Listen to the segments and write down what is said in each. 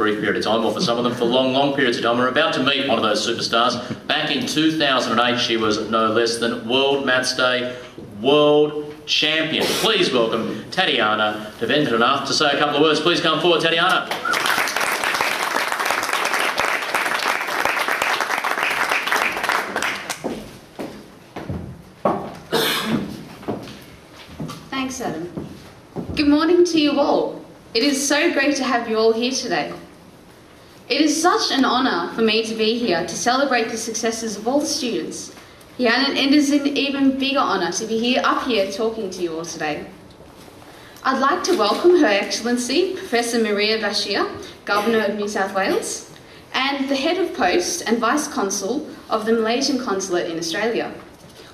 brief period of time, or for some of them for long, long periods of time. We're about to meet one of those superstars. Back in 2008, she was no less than World Maths Day World Champion. Please welcome Tatiana Devendranath to say a couple of words. Please come forward, Tatiana. Thanks, Adam. Good morning to you all. It is so great to have you all here today. It is such an honour for me to be here to celebrate the successes of all the students. Yeah, and it is an even bigger honour to be up here talking to you all today. I'd like to welcome Her Excellency Professor Maria Bashir, Governor of New South Wales, and the Head of Post and Vice Consul of the Malaysian Consulate in Australia.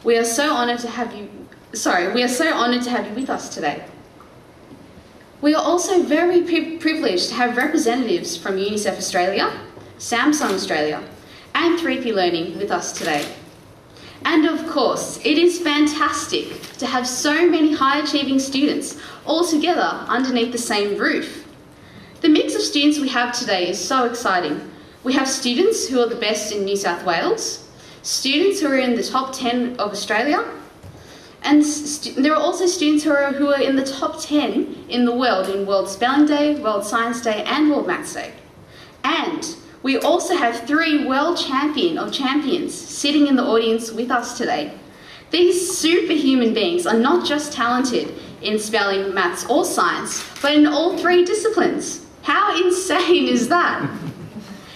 We are so honoured to have you with us today. We are also very privileged to have representatives from UNICEF Australia, Samsung Australia, and 3P Learning with us today. And of course, it is fantastic to have so many high-achieving students all together underneath the same roof. The mix of students we have today is so exciting. We have students who are the best in New South Wales, students who are in the top 10 of Australia, and there are also students who are in the top 10 in the world in World Spelling Day, World Science Day and World Maths Day. And we also have 3 world champions sitting in the audience with us today. These superhuman beings are not just talented in spelling, maths or science, but in all 3 disciplines. How insane is that?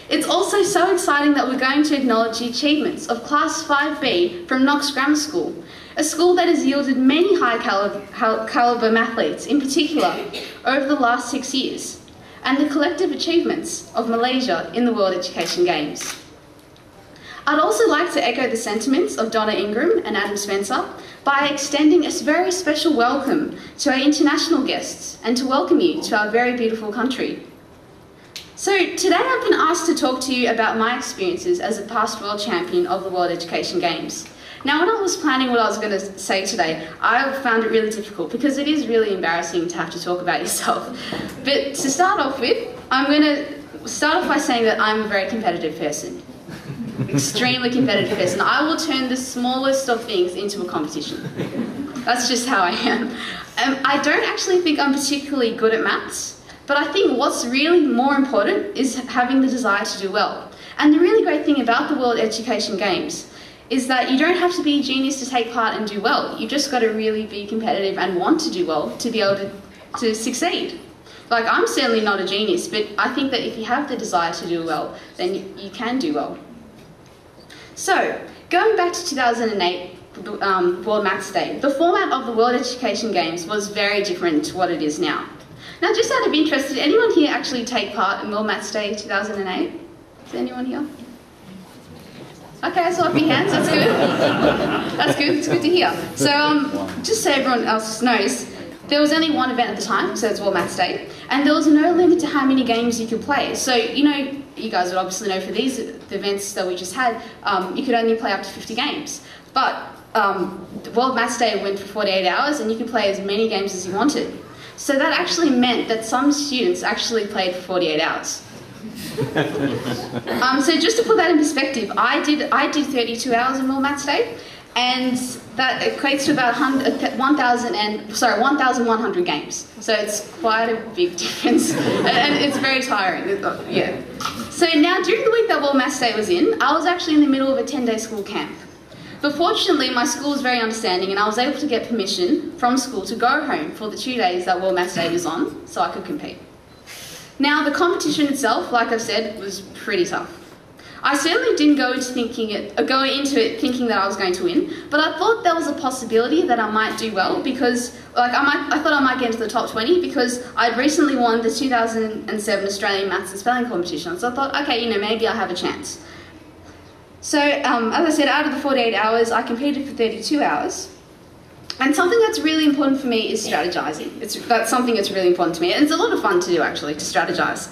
It's also so exciting that we're going to acknowledge the achievements of Class 5B from Knox Grammar School, a school that has yielded many high-calibre mathletes, in particular, over the last 6 years, and the collective achievements of Malaysia in the World Education Games. I'd also like to echo the sentiments of Donna Ingram and Adam Spencer by extending a very special welcome to our international guests and to welcome you to our very beautiful country. So today I've been asked to talk to you about my experiences as a past world champion of the World Education Games. Now, when I was planning what I was going to say today, I found it really difficult because it is really embarrassing to have to talk about yourself. But to start off with, I'm going to start off by saying that I'm a very competitive person. Extremely competitive person. I will turn the smallest of things into a competition. That's just how I am. I don't actually think I'm particularly good at maths, but I think what's really more important is having the desire to do well. And the really great thing about the World Education Games is that you don't have to be a genius to take part and do well. You've just got to really be competitive and want to do well to be able to succeed. Like, I'm certainly not a genius, but I think that if you have the desire to do well, then you can do well. So, going back to 2008, World Maths Day, the format of the World Education Games was very different to what it is now. Now, just out of interest, did anyone here actually take part in World Maths Day 2008? Is anyone here? Okay, I saw a few hands, that's good. That's good, it's good to hear. So, just so everyone else knows, there was only one event at the time, so it's World Maths Day, and there was no limit to how many games you could play. So, you guys would obviously know for these events that we just had, you could only play up to 50 games. But World Maths Day went for 48 hours, and you could play as many games as you wanted. So that actually meant that some students actually played for 48 hours. So just to put that in perspective, I did 32 hours in World Maths Day, and that equates to about 1,100 games. So it's quite a big difference, and it's very tiring. Yeah. So now, during the week that World Maths Day was in, I was actually in the middle of a 10-day school camp. But fortunately, my school was very understanding, and I was able to get permission from school to go home for the 2 days that World Maths Day was on, so I could compete. Now, the competition itself, like I've said, was pretty tough. I certainly didn't go into it thinking that I was going to win, but I thought there was a possibility that I might do well because, I thought I might get into the top 20 because I'd recently won the 2007 Australian Maths and Spelling competition. So I thought, okay, maybe I have a chance. So, as I said, out of the 48 hours, I competed for 32 hours. And something that's really important for me is strategizing. That's something that's really important to me. And it's a lot of fun to do, actually, to strategize.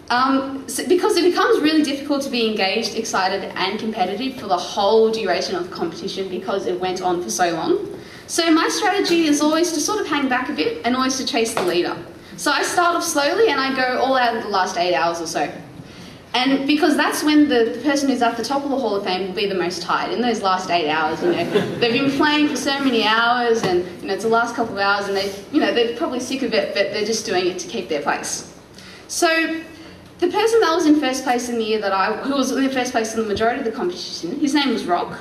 Because it becomes really difficult to be engaged, excited, and competitive for the whole duration of the competition because it went on for so long. So my strategy is always to sort of hang back a bit and always to chase the leader. So I start off slowly and I go all out in the last 8 hours or so. And because that's when the person who's at the top of the Hall of Fame will be the most tired, in those last 8 hours, you know. They've been playing for so many hours and, you know, it's the last couple of hours and they're probably sick of it, but they're just doing it to keep their place. So the person that was in first place in the year who was in first place in the majority of the competition, his name was Rock.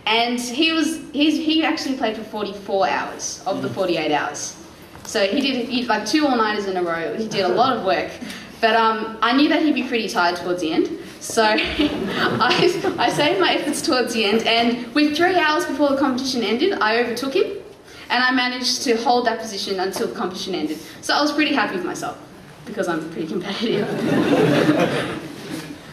And he actually played for 44 hours of the 48 hours. So he did like 2 all-nighters in a row. He did a lot of work. But I knew that he'd be pretty tired towards the end. So I saved my efforts towards the end. And with 3 hours before the competition ended, I overtook him. And I managed to hold that position until the competition ended. So I was pretty happy with myself, because I'm pretty competitive.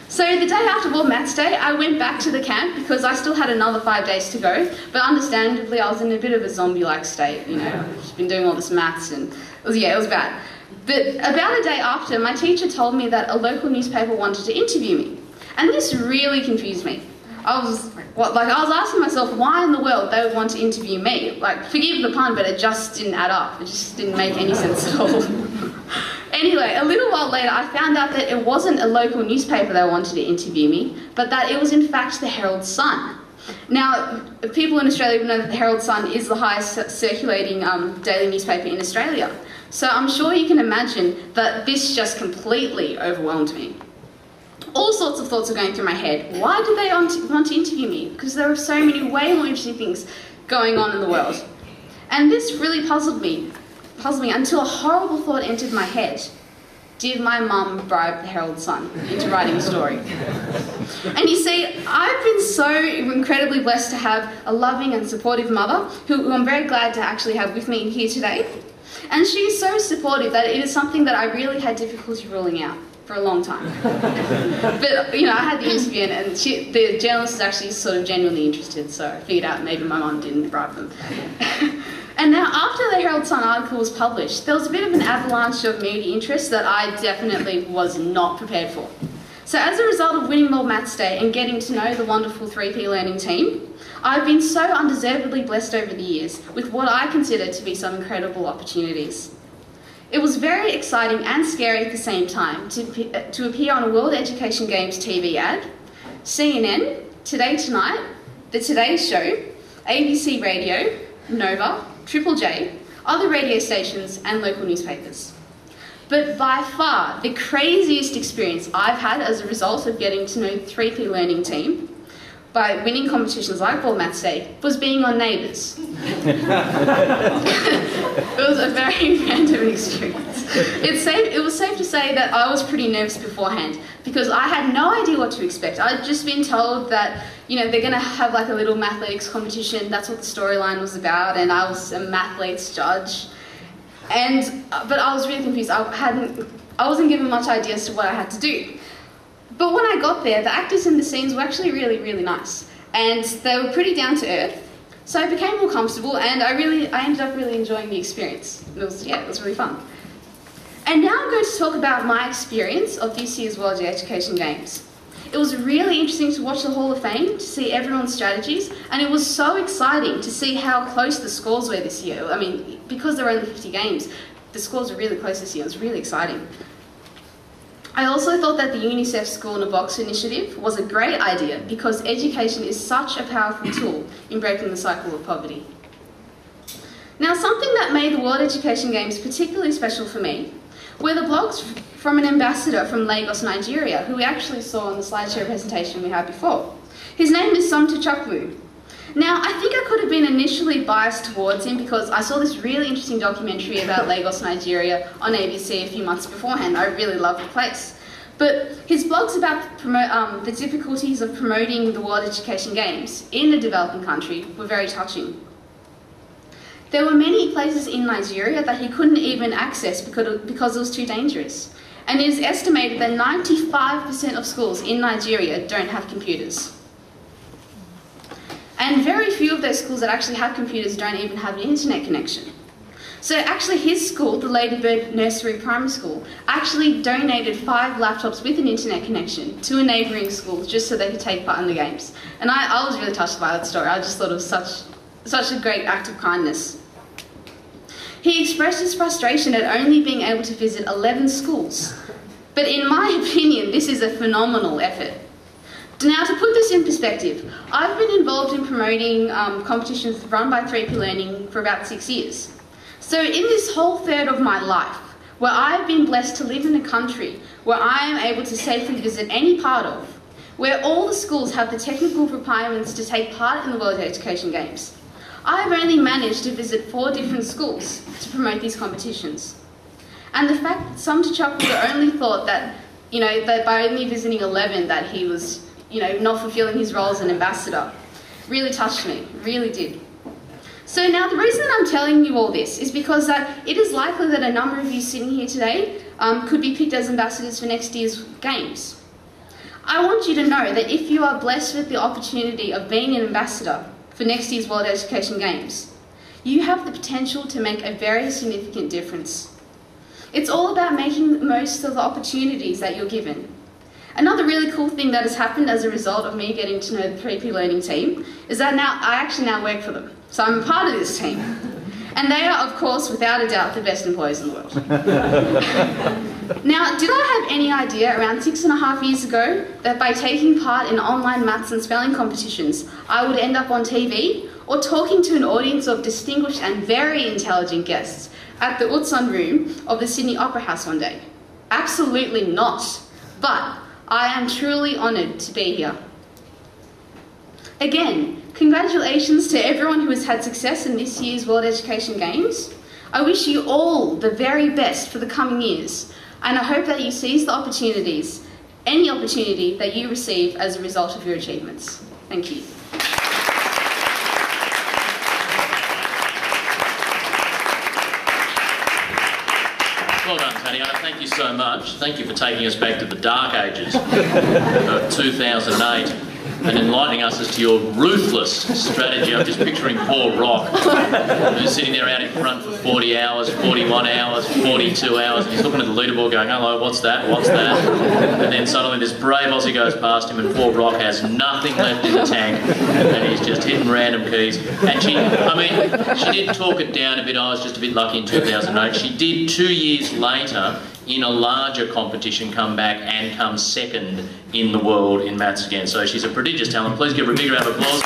So the day after World Maths Day, I went back to the camp because I still had another 5 days to go. But understandably, I was in a bit of a zombie-like state, you know. I've just been doing all this maths and it was bad. But about a day after, my teacher told me that a local newspaper wanted to interview me. And this really confused me. I was asking myself why in the world they would want to interview me. Like, forgive the pun, but it just didn't add up. It just didn't make any sense at all. Anyway, a little while later, I found out that it wasn't a local newspaper that wanted to interview me, but that it was in fact the Herald Sun. Now, people in Australia would know that the Herald Sun is the highest circulating daily newspaper in Australia. So I'm sure you can imagine that this just completely overwhelmed me. All sorts of thoughts are going through my head. Why did they want to interview me? Because there are so many way more interesting things going on in the world. And this really puzzled me until a horrible thought entered my head. Did my mum bribe the Herald Sun into writing a story? And you see, I've been so incredibly blessed to have a loving and supportive mother who I'm very glad to actually have with me here today. And she's so supportive that it is something that I really had difficulty ruling out for a long time. But, you know, I had the interview and the journalist was actually sort of genuinely interested, so I figured out maybe my mum didn't bribe them. And now, after the Herald Sun article was published, there was a bit of an avalanche of media interest that I definitely was not prepared for. So as a result of winning World Maths Day and getting to know the wonderful 3P Learning team, I've been so undeservedly blessed over the years with what I consider to be some incredible opportunities. It was very exciting and scary at the same time to appear on a World Education Games TV ad, CNN, Today Tonight, The Today Show, ABC Radio, Nova, Triple J, other radio stations and local newspapers. But by far, the craziest experience I've had as a result of getting to know the 3P Learning team by winning competitions like World Maths Day was being on Neighbours. It was a very random experience. It was safe to say that I was pretty nervous beforehand because I had no idea what to expect. I'd just been told that, you know, they're going to have like a little mathletics competition. That's what the storyline was about, and I was a mathletics judge. But I was really confused. I wasn't given much idea as to what I had to do. But when I got there, the actors in the scenes were actually really, really nice. And they were pretty down to earth. So I became more comfortable and I ended up really enjoying the experience. It was really fun. And now I'm going to talk about my experience of this year's World Education Games. It was really interesting to watch the Hall of Fame, to see everyone's strategies, and it was so exciting to see how close the scores were this year. I mean, because there were only 50 games, the scores were really close this year. It was really exciting. I also thought that the UNICEF School in a Box initiative was a great idea because education is such a powerful tool in breaking the cycle of poverty. Now, something that made the World Education Games particularly special for me were the blogs from an ambassador from Lagos, Nigeria, who we actually saw in the slideshow presentation we had before. His name is Somtochukwu. Now, I think I could have been initially biased towards him because I saw this really interesting documentary about Lagos, Nigeria on ABC a few months beforehand. I really loved the place. But his blogs about the difficulties of promoting the World Education Games in a developing country were very touching. There were many places in Nigeria that he couldn't even access because it was too dangerous. And it is estimated that 95% of schools in Nigeria don't have computers. And very few of those schools that actually have computers don't even have an internet connection. So actually his school, the Ladybird Nursery Primary School, actually donated 5 laptops with an internet connection to a neighbouring school just so they could take part in the games. And I was really touched by that story. I just thought it was such a great act of kindness. He expressed his frustration at only being able to visit 11 schools. But in my opinion, this is a phenomenal effort. Now, to put this in perspective, I've been involved in promoting competitions run by 3P Learning for about 6 years. So in this whole third of my life, where I've been blessed to live in a country where I am able to safely visit any part of, where all the schools have the technical requirements to take part in the World Education Games, I've only managed to visit 4 different schools to promote these competitions. And the fact that some T'Chaka only thought that, that by only visiting 11 that he was, not fulfilling his role as an ambassador, really touched me, really did. So now the reason that I'm telling you all this is because that it is likely that a number of you sitting here today could be picked as ambassadors for next year's Games. I want you to know that if you are blessed with the opportunity of being an ambassador for next year's World Education Games, you have the potential to make a very significant difference. It's all about making the most of the opportunities that you're given. Another really cool thing that has happened as a result of me getting to know the 3P Learning team is that I actually now work for them. So I'm a part of this team. And they are, of course, without a doubt, the best employees in the world. Now, did I have any idea around 6.5 years ago that by taking part in online maths and spelling competitions, I would end up on TV or talking to an audience of distinguished and very intelligent guests at the Utson room of the Sydney Opera House one day? Absolutely not. But I am truly honoured to be here. Again, congratulations to everyone who has had success in this year's World Education Games. I wish you all the very best for the coming years, and I hope that you seize the opportunities, any opportunity that you receive as a result of your achievements. Thank you. Well done, Tatiana. Thank you so much. Thank you for taking us back to the dark ages of 2008 and enlightening us as to your ruthless strategy. I'm just picturing poor Rock, who's sitting there out in front for 40 hours, 41 hours, 42 hours, and he's looking at the leaderboard going, hello, what's that, what's that? And then suddenly this brave Aussie goes past him and poor Rock has nothing left in the tank and he's just hitting random keys. And she did talk it down a bit. I was just a bit lucky in 2008. She did 2 years later in a larger competition come back and come second in the world in maths again. So she's a prodigious talent. Please give her a big round of applause.